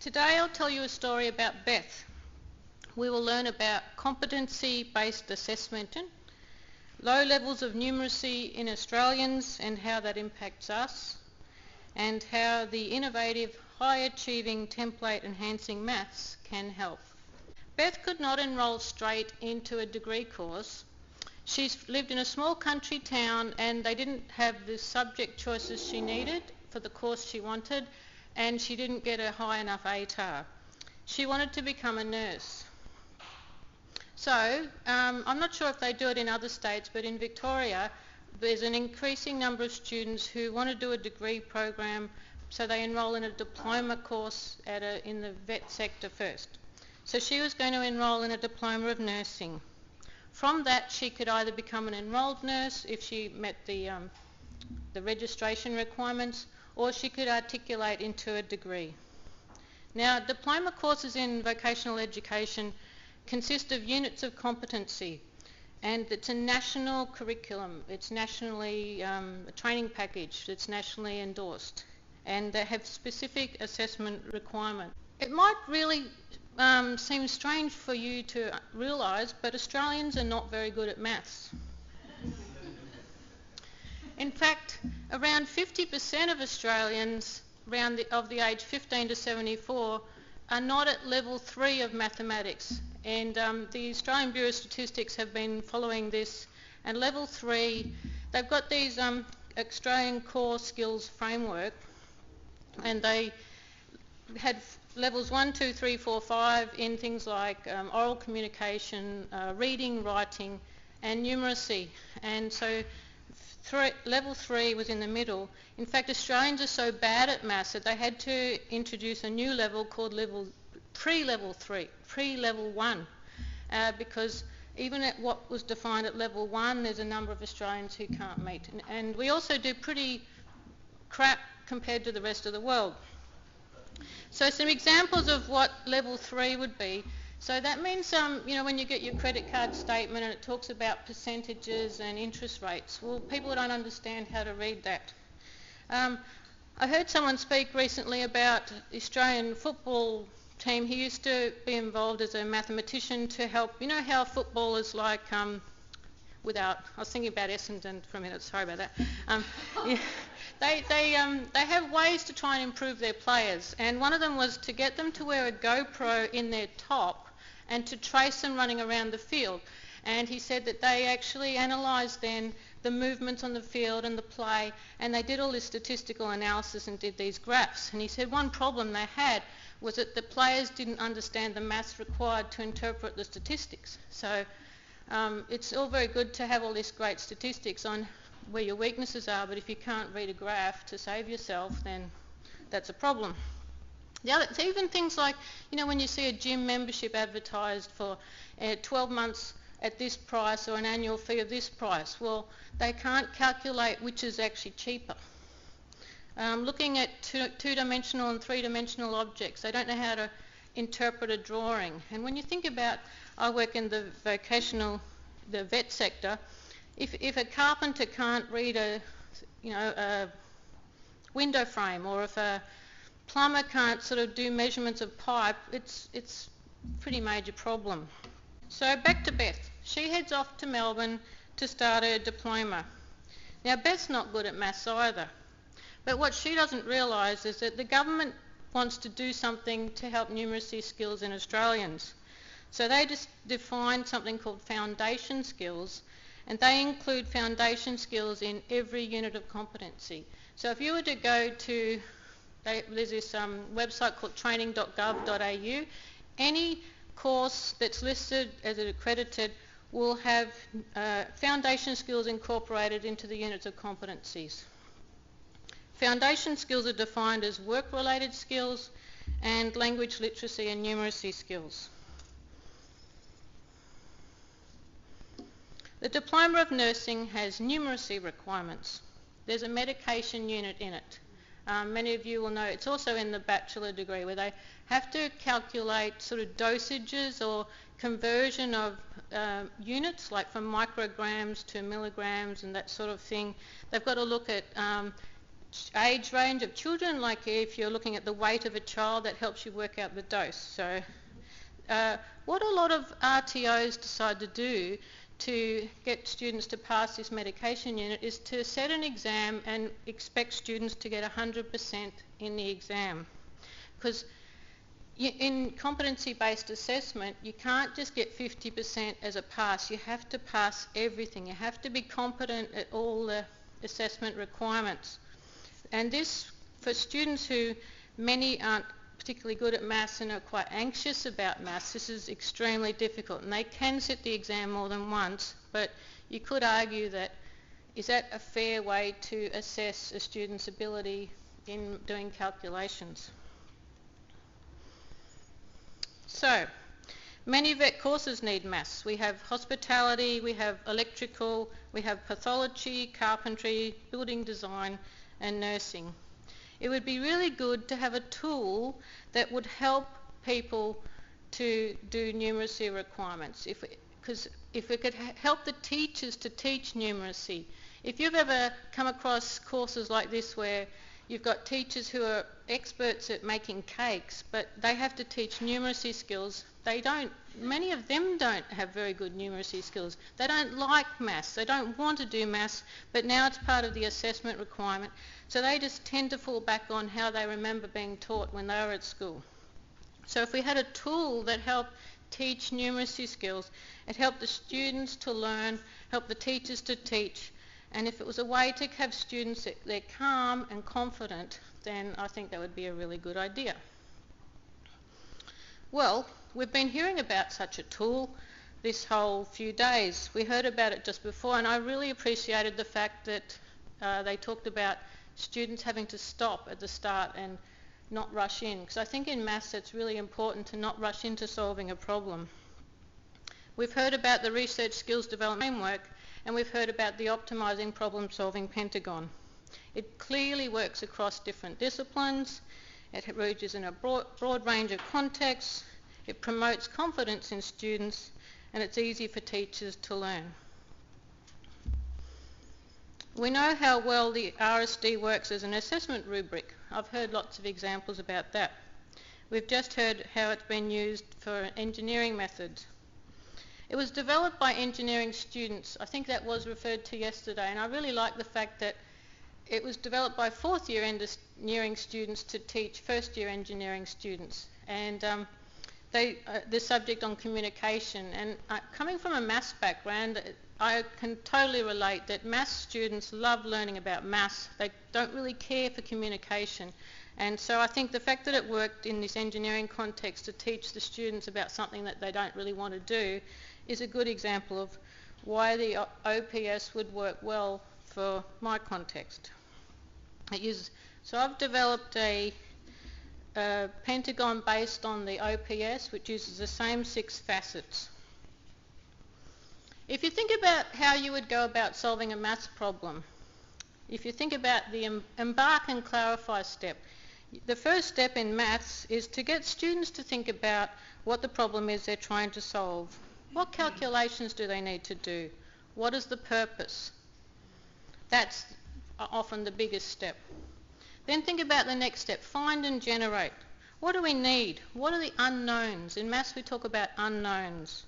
Today I'll tell you a story about Beth. We will learn about competency-based assessment, low levels of numeracy in Australians and how that impacts us, and how the innovative, high-achieving, template-enhancing maths can help. Beth could not enrol straight into a degree course. She's lived in a small country town and they didn't have the subject choices she needed for the course she wanted, and she didn't get a high enough ATAR. She wanted to become a nurse. So, I'm not sure if they do it in other states, but in Victoria there's an increasing number of students who want to do a degree program, so they enrol in a diploma course in the vet sector first. So she was going to enrol in a Diploma of Nursing. From that she could either become an enrolled nurse if she met the registration requirements, or she could articulate into a degree. Now, diploma courses in vocational education consist of units of competency, and it's a national curriculum. It's nationally a training package that's nationally endorsed, and they have specific assessment requirements. It might really seem strange for you to realise, but Australians are not very good at maths. In fact, around 50% of Australians of the age 15 to 74 are not at level 3 of mathematics, and the Australian Bureau of Statistics have been following this, and level 3, they've got these Australian core skills framework, and they had levels 1, 2, 3, 4, 5 in things like oral communication, reading, writing and numeracy, and so level 3 was in the middle. In fact, Australians are so bad at maths that they had to introduce a new level called pre-level 3, pre-level 1, because even at what was defined at level 1, there's a number of Australians who can't meet. And we also do pretty crap compared to the rest of the world. So some examples of what level 3 would be. So that means, when you get your credit card statement and it talks about percentages and interest rates, well, people don't understand how to read that. I heard someone speak recently about the Australian football team. He used to be involved as a mathematician to help, you know how footballers like, I was thinking about Essendon for a minute, sorry about that. Yeah, they have ways to try and improve their players, and one of them was to get them to wear a GoPro in their top and to trace them running around the field. And he said that they actually analysed then the movements on the field and the play, and they did all this statistical analysis and did these graphs. And he said one problem they had was that the players didn't understand the maths required to interpret the statistics. So it's all very good to have all this great statistics on where your weaknesses are, but if you can't read a graph to save yourself, then that's a problem. So even things like, when you see a gym membership advertised for 12 months at this price or an annual fee of this price, well, they can't calculate which is actually cheaper. Looking at two-dimensional and three-dimensional objects, they don't know how to interpret a drawing. And when you think about, I work in the vet sector, if a carpenter can't read a window frame, or if a plumber can't sort of do measurements of pipe, it's a pretty major problem. So back to Beth. She heads off to Melbourne to start her diploma. Now Beth's not good at maths either, but what she doesn't realise is that the government wants to do something to help numeracy skills in Australians. So they just define something called foundation skills, and they include foundation skills in every unit of competency. So if you were to go to, there's this website called training.gov.au, any course that's listed as accredited will have foundation skills incorporated into the units of competencies. Foundation skills are defined as work-related skills and language literacy and numeracy skills. The Diploma of Nursing has numeracy requirements. There's a medication unit in it. Many of you will know it's also in the bachelor degree, where they have to calculate sort of dosages or conversion of units, like from micrograms to milligrams and that sort of thing. They've got to look at age range of children, like if you're looking at the weight of a child, that helps you work out the dose. So what a lot of RTOs decide to do to get students to pass this medication unit is to set an exam and expect students to get 100% in the exam. Because in competency-based assessment, you can't just get 50% as a pass. You have to pass everything. You have to be competent at all the assessment requirements. And this, for students who many aren't particularly good at maths and are quite anxious about maths, this is extremely difficult. And they can sit the exam more than once, but you could argue that, is that a fair way to assess a student's ability in doing calculations? So, many vet courses need maths. We have hospitality, we have electrical, we have pathology, carpentry, building design and nursing. It would be really good to have a tool that would help people to do numeracy requirements. Because if we could help the teachers to teach numeracy. If you've ever come across courses like this where you've got teachers who are experts at making cakes, but they have to teach numeracy skills. Many of them don't have very good numeracy skills. They don't like maths. They don't want to do maths, but now it's part of the assessment requirement. So they just tend to fall back on how they remember being taught when they were at school. So if we had a tool that helped teach numeracy skills, it helped the students to learn, helped the teachers to teach, and if it was a way to have students that they're calm and confident, then I think that would be a really good idea. Well, we've been hearing about such a tool this whole few days. We heard about it just before, and I really appreciated the fact that they talked about students having to stop at the start and not rush in, because I think in maths it's really important to not rush into solving a problem. We've heard about the Research Skills Development Framework, and we've heard about the Optimising Problem-Solving Pentagon. It clearly works across different disciplines, it reaches in a broad range of contexts, it promotes confidence in students, and it's easy for teachers to learn. We know how well the RSD works as an assessment rubric. I've heard lots of examples about that. We've just heard how it's been used for engineering methods. It was developed by engineering students. I think that was referred to yesterday, and I really like the fact that it was developed by fourth-year engineering students to teach first-year engineering students. And the subject on communication. And coming from a maths background, I can totally relate that maths students love learning about maths. They don't really care for communication. And so I think the fact that it worked in this engineering context to teach the students about something that they don't really want to do is a good example of why the OPS would work well for my context. So I've developed a Pentagon based on the OPS, which uses the same 6 facets. If you think about how you would go about solving a maths problem, if you think about the embark and clarify step, the first step in maths is to get students to think about what the problem is they're trying to solve. What calculations do they need to do? What is the purpose? That's often the biggest step. Then think about the next step, find and generate. What do we need? What are the unknowns? In maths we talk about unknowns.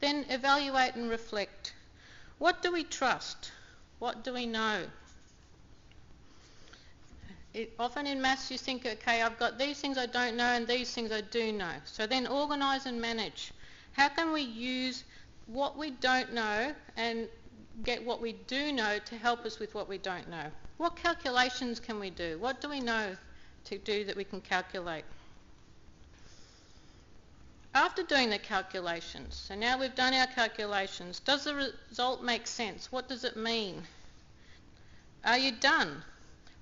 Then evaluate and reflect. What do we trust? What do we know? Often in maths you think, okay, I've got these things I don't know and these things I do know. So then organise and manage. How can we use what we don't know and get what we do know to help us with what we don't know? What calculations can we do? What do we know to do that we can calculate? After doing the calculations, so now we've done our calculations, does the result make sense? What does it mean? Are you done?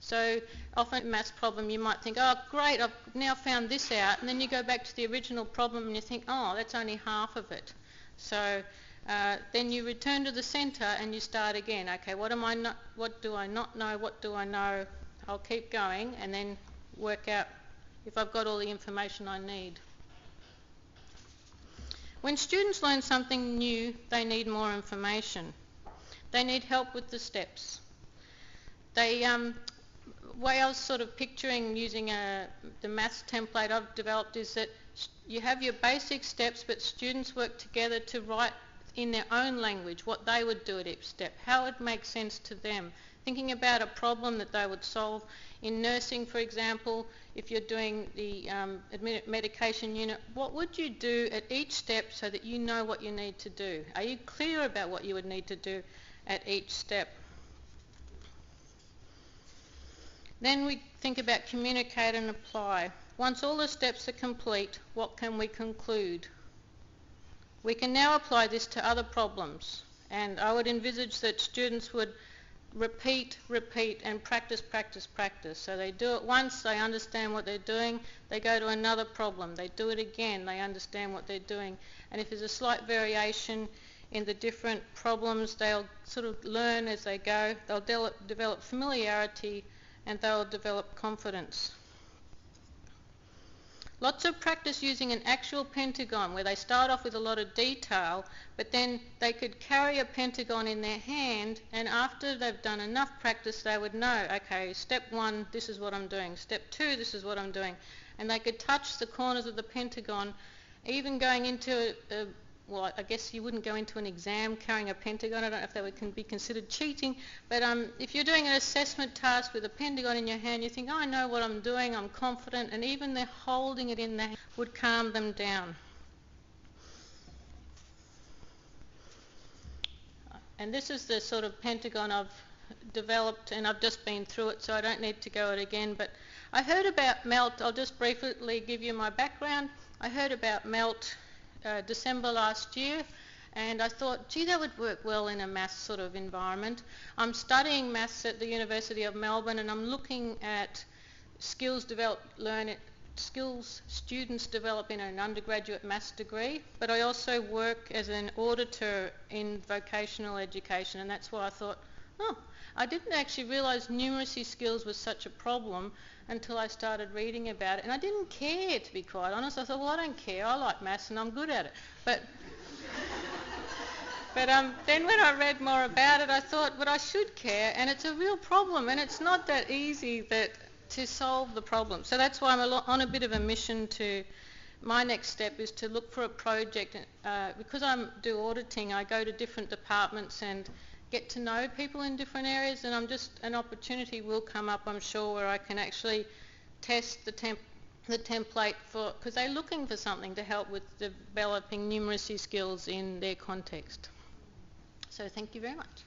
So often in a maths problem you might think, oh great, I've now found this out, and then you go back to the original problem and you think, oh, that's only half of it. So then you return to the centre and you start again. Okay, what do I not know? What do I know? I'll keep going and then work out if I've got all the information I need. When students learn something new, they need more information. They need help with the steps. way I was sort of picturing using the maths template I've developed is that you have your basic steps, but students work together to write in their own language what they would do at each step, how it makes sense to them, thinking about a problem that they would solve. In nursing, for example, if you're doing the medication unit, what would you do at each step so that you know what you need to do? Are you clear about what you would need to do at each step? Then we think about communicate and apply. Once all the steps are complete, what can we conclude? We can now apply this to other problems, and I would envisage that students would repeat, and practice. So they do it once, they understand what they're doing, they go to another problem, they do it again, they understand what they're doing. And if there's a slight variation in the different problems, they'll sort of learn as they go, they'll develop familiarity, and they'll develop confidence. Lots of practice using an actual pentagon where they start off with a lot of detail, but then they could carry a pentagon in their hand, and after they've done enough practice they would know, okay, step 1, this is what I'm doing, step 2, this is what I'm doing. And they could touch the corners of the pentagon, even going into well, I guess you wouldn't go into an exam carrying a pentagon. I don't know if that can be considered cheating, but if you're doing an assessment task with a pentagon in your hand, you think, oh, I know what I'm doing, I'm confident, and even their holding it in their hand would calm them down. And this is the sort of pentagon I've developed, and I've just been through it, so I don't need to go it again. But I heard about MELT. I'll just briefly give you my background. I heard about MELT December last year, and I thought, gee, that would work well in a maths sort of environment. I'm studying maths at the University of Melbourne, and I'm looking at skills students develop in an undergraduate maths degree, but I also work as an auditor in vocational education, and that's why I thought, oh, I didn't actually realise numeracy skills was such a problem until I started reading about it. And I didn't care, to be quite honest. I thought, well, I don't care. I like maths and I'm good at it. But then when I read more about it, I thought, but I should care, and it's a real problem, and it's not that easy to solve the problem. So that's why I'm on a bit of a mission to, my next step is to look for a project. Because I do auditing, I go to different departments and get to know people in different areas, and an opportunity will come up, I'm sure, where I can actually test the template because they're looking for something to help with developing numeracy skills in their context. So thank you very much.